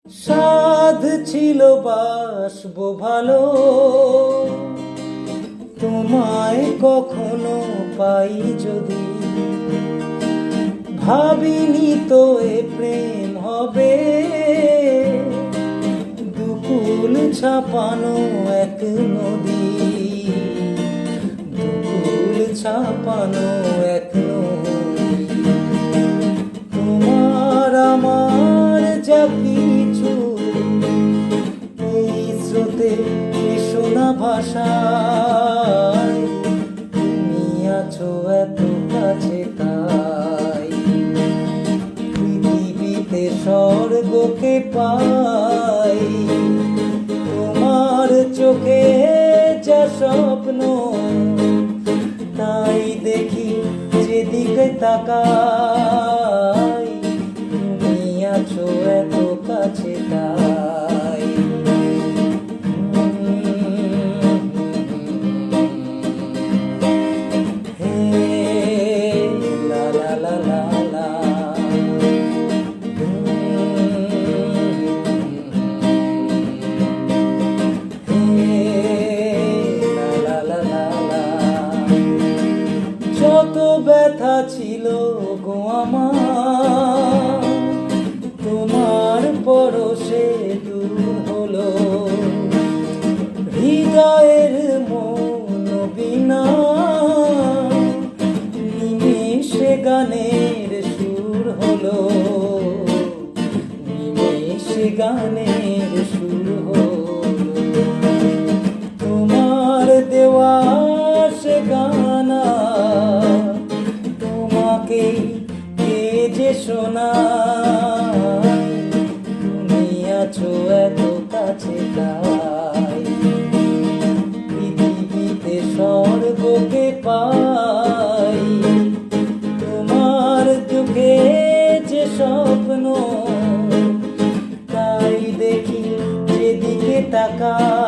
সাধ ছিল বাসবো ভালো, তোমায় কখনো পাই যদি। ভাবিনি তো এ প্রেম হবে, দুকুল ছাপানো এক নদী, দুকুল ছাপানো এক নদী। তোমার আমার যা কিছু এই স্রোতে শোনা ভাষায়, তুমি আছো এত কাছে তাই। পৃথিবীতে স্বর্গকে পাই, তোমার চোখে যা স্বপ্ন তাই দেখি যেদিকে তাকাই, তুমি আছো এত কাছে তাই। হে লা লা লা লা লা, যত ব্যথা ছিল গো আমার, তোমার পরশে দূর হলো। হৃদয়ের মন বিনা নিমেষে গানের সুর হলো, নিমেষে গানের সুর হলো। তোমার দেওয়া সে গানা তোমাকেই কে যে শোনায়, তুমি আছো এত কাছে তাই। পৃথিবীতে স্বর্গকে পাই, তোমার দুঃখে যে স্বপ্ন তাই দেখি যেদিকে তাকাই।